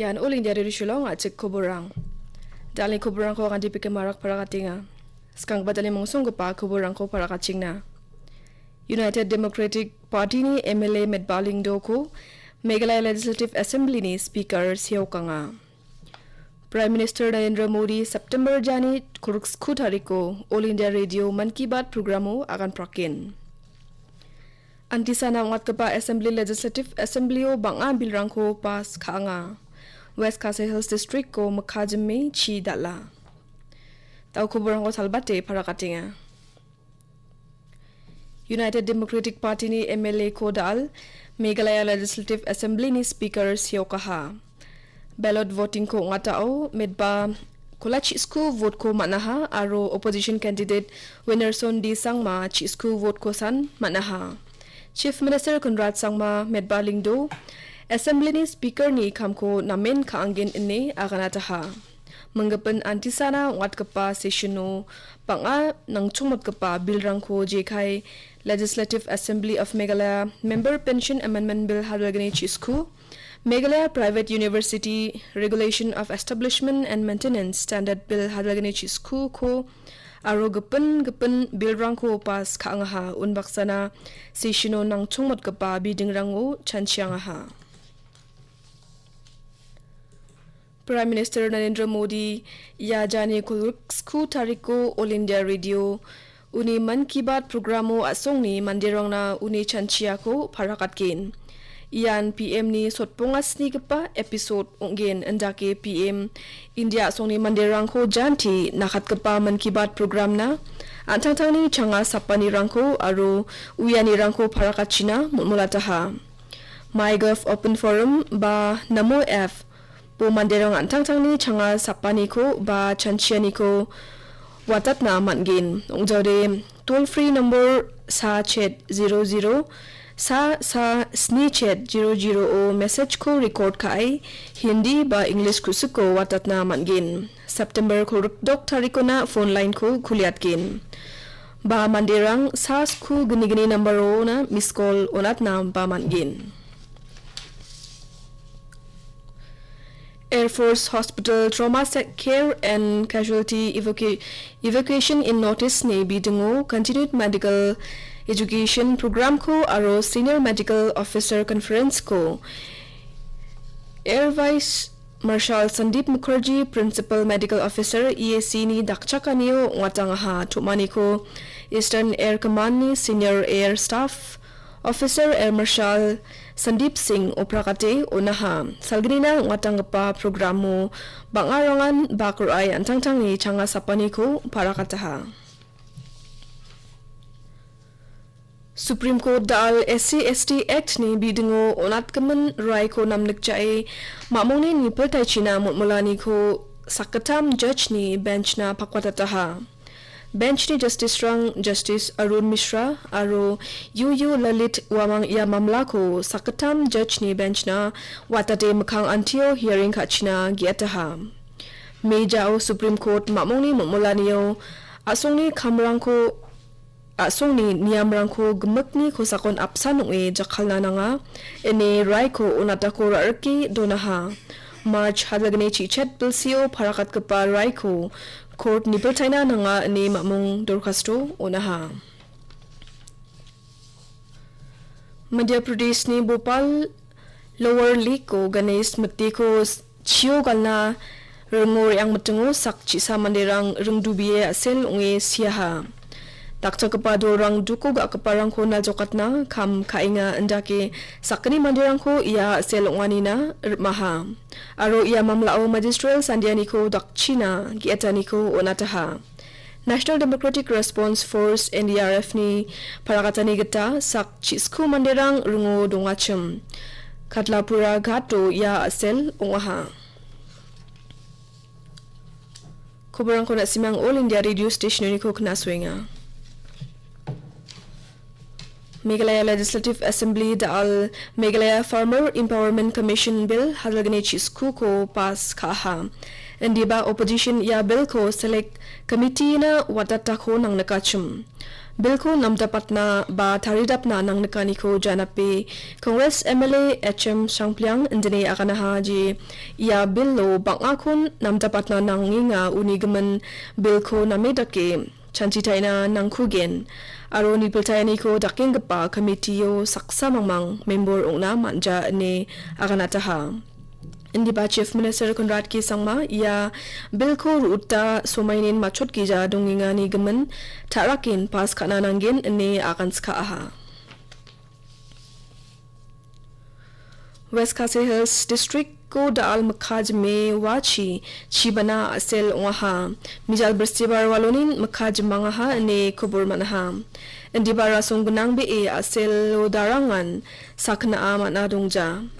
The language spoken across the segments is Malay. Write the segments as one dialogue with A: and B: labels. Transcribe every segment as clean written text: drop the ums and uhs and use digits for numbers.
A: Yan uling dari Shulong at cik kuburang. Dali kuburang ko akan dipikir marak para katinga. Skang badali mong pa kuburang ko para kacing na. United Democratic Party ni MLA Medbaling Doko, Meghalaya Legislative Assembly ni Speaker Siyaw ka nga. Prime Minister Narendra Modi September jani kutariko All India Radio Man Ki Baat programo akan prakin. Antisana ngat kepa Assembly Legislative Assembly o banga bilrangko pas kaanga. West Khasi Hills District ko makajeme chi dala. Tau kuburang ko salbate para katinga. United Democratic Party ni MLA ko dal Meghalaya Legislative Assembly ni Speaker Siyaw kaha. Ballot voting ko nga tao medba kula chi school vote ko manaha aro opposition candidate Winnerson D Sangma chi school vote ko san manaha. Chief Minister Conrad Sangma Medbaling Do Assembly ni Speaker ni kamko namin kaangin ini akanataha. Menggapan antisana wat kepa sessiono panga nang chumot kepa bilrang ko jekai Legislative Assembly of Meghalaya Member Pension Amendment Bill hadalgani chisku Meghalaya Private University Regulation of Establishment and Maintenance Standard Bill hadalgani chisku ko aro gapan bilrang ko pas kaangaha unbaksana sessiono nang chumot kepa bidingrango chanchiangaha. Prime Minister Narendra Modi ya jani kulsku tariko All India Radio uni Man Ki Baat programo asong ni mandirong na uni chanchia ko parakatkin. Iyan PM ni sotpongas ni kepa episode unggen endake PM India asong ni mandirang ko janti nakat kepa Man Ki Baat program na antang ni changa sapani rangko aro uyani rangko parakachina mulataha. MyGov Open Forum ba Namo F po mandirang antang ni changa sapani ko ba chanchia ni ko watat na mangin ungjade toll free number sa chat 00 sa snitchet 00 o message ko record kai Hindi ba English ko suko watat na mangin September ko dok tariko na phone line ko kuliatkin ba mandirang sa ko gini number o na miss call onat na ba mangin. Air Force Hospital Trauma Care and Casualty Evacuation in Notice ni bidungo Continued Medical Education Program ko aro Senior Medical Officer Conference ko Air Vice Marshal Sandeep Mukherjee Principal Medical Officer EAC ni dakchakaniyo ngatangaha tumani ko Eastern Air Command ni Senior Air Staff Officer Air Marshal Sandeep Singh oprakate unaha salginina ngatang pa programo bangarangan bakuray antang ni changa sapani ko para kataha. Supreme Court dal SC/ST Act ni bidingo onat kaman rai ko namlik jai mamong ni pertai China mulani ko sakatam judge ni bench na pakwatataha. Bench ni Justice Rang Justice Arun Mishra aro Yu Lalit wamang ya mamla ko sakatam judge ni bench na watate makang antio hearing kachina giataha. Meja o Supreme Court mamong ni mulaniyo asong ni kamrang ko asong ni niyamrang ko gemek ni ko sakon apsan e jakal na nga ene rai ko unata ko rarki donaha. March hadagani chichet pilsio parakat kepa rai ko Court ni pertaina na nga ni mamong dorkasto unaha. Madhya Pradesh ni Bhopal Lower League ko Ganesh Mati ko chiyo galna rengor yang matungo sak chisa mandirang rengdubiye asel unge siyaha. Takta kepada orang duko gak keparang ko na jokat na kam kainga endake sakani mandirang ko ia selongwani na maha. Aro ia mamlao magistrate sandiani ko dakchina giatani ko onataha. National Democratic Response Force NDRF ni parakatani geta sak chisku mandirang rungo dongachem. Katlapura gato ia asel ungaha. Kubarang ko na simang All India Radio Station ni ko knaswenga. Meghalaya Legislative Assembly dal Meghalaya Farmer Empowerment Commission Bill hadalgani chisku ko pas kaha. Hindi ba opposition ya bill ko select committee na watata ko nang nakachum. Bil ko namdapatna ba tharidapna nang nakani ko janapi Congress MLA HM Sangpliang indine akanaha ji ya bil lo bangakon namdapatna nang nginga unigaman bil ko namedake chanchitaina nang kugen aro ni peltayani ko dakengpa komitiyo saksa mangmang member ongna manja ne akanataha. Indi ba Chief Minister Conrad K. Sangma ia bil ko ruta somainin machot kija donginga ni gemen tarakin pas kana nangin ne akan ska aha. West Khasi Hills District ko daal makhaj me wachi chibana asel waha mijal berstibar walonin makhaj mangaha ne kubur manaha. Indi ba rasong gunang be asel darangan sakna amana dongja.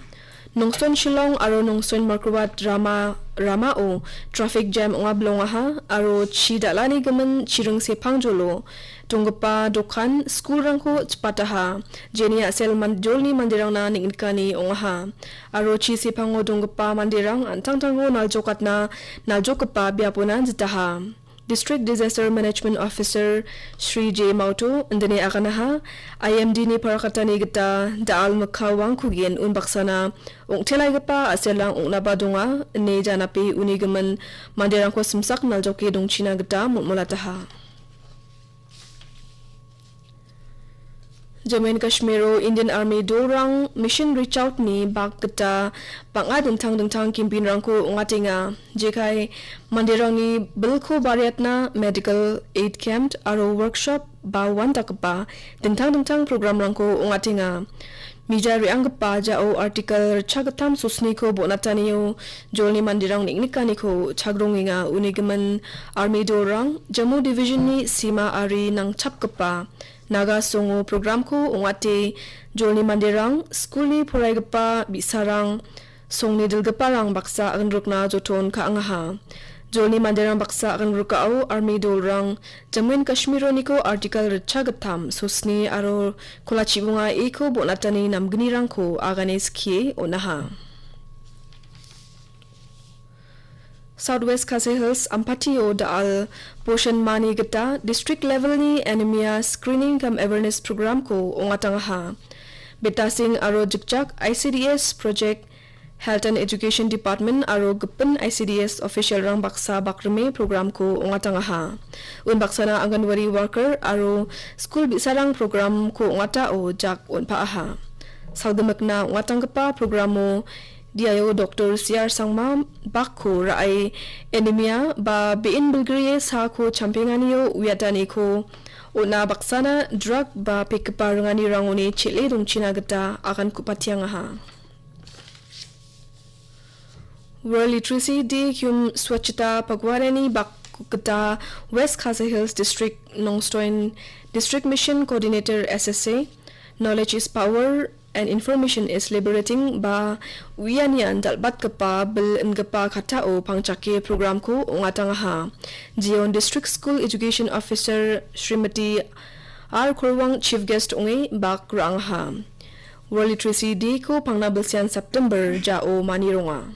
A: Nongson Shillong aro nongson Markubat Rama o traffic jam nga blongaha aro chi dalani gaman chirung se pangjolo tunggapa dokan school rangko chpataha jenia sel manjolni mandirang na ningkani ongaha aro chi se pango tunggapa mandirang antang-tango naljokatna naljokapa biapuna jitaha. District Disaster Management Officer Sri J. Mauto indane akanaha IMD ni parakatani gita daal makawang kugien unbaksana ungtelai gapa aselang unabadunga ne janapi unigaman mandirang ko simsak naljoke dongchina gita mulataha. Jammu and Kashmir Indian Army dorang mission reach out ni bak geta panga dentang kimpin rangko ungatinga jekai mandirang ni bilko bariatna medical aid camp aro workshop ba wantakpa dentang program rangko ungatinga mija riangpa jao article chagatam susni ko bonataniyo jolni mandirang niknikani ko chagronginga unigaman army dorang Jammu division ni sima ari nang chapkapa Naga songo program ko ungate jolni mandirang school ni poraigapa bisarang songni dilgaparang baksa aganrukna joton ka angaha jolni mandirang baksa aganrukao army dolrang Jammu and Kashmir niko article rachagatam susni aro kolachibunga eko bonatani namgnirang ko aganes kie onaha. Southwest Khasi Hills Ampatio daal Poshan Mani gita district level ni anemia screening kam awareness program ko ongatangaha. Betasing aro jikjak ICDS project Health and Education Department aro gupen ICDS official rang baksa bakreme program ko ongatangaha. Un baksana Anganwadi worker aro school bisarang program ko ongata o jak onpaaha. Salgamakna ongatanggapa programo Diayo Dr. CR Sangma bakko raay anemia ba bein bulgariye sa ko championiyo uyatani ko una baksana drug ba pekparangani rangoni chile dongchina gata akan kupatiangaha. World Literacy Day Kyum Swachhata Pagwarani Bakukata West Khasi Hills District Nongstoin District Mission Coordinator SSA Knowledge is Power and Information is Liberating ba wianian dalbat kapa bil imgapa katao pangchake program ko ungatangaha. Jion District School Education Officer Srimati R. Korwang Chief Guest ungi bak rangha. World Literacy Day ko pangnabilsian September jao manironga.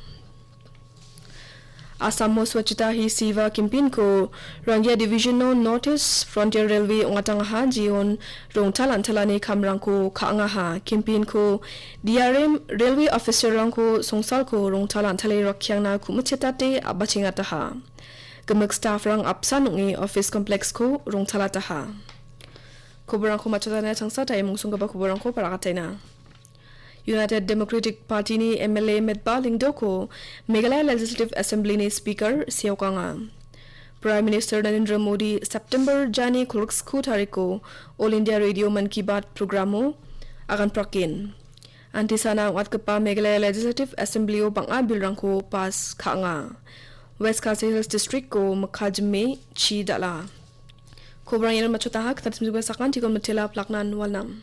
A: Asam mo swachita hi siva kimpin ko Rangya Division no Notice Frontier Railway ungatangaha jion rong talan-talani kamrang ko kaangaha kimpin ko DRM Railway Officer rang ko songsal ko rong talan-talay rakyang na kumuchetate abachingataha. Gemuk staff rang apsan ungi office complex ko rong talataha. Kuburang ko machatana changsa tayo mungsung gaba kuburang ko parakatay na. United Democratic Party ni MLA Medba Lingdoko Meghalaya Legislative Assembly ni Speaker Siawkanga. Prime Minister Narendra Modi September Jani Kulksku Tariko All India Radio Man Ki Baat programo akan prakin. Anti sana wat kepa Meghalaya Legislative Assembly o bang abil rangko pas kanga. West Khasi Hills District ko makajme chi dala. Kobrang yan machotahak tatim juga sakan tikon matila plaknan walnam.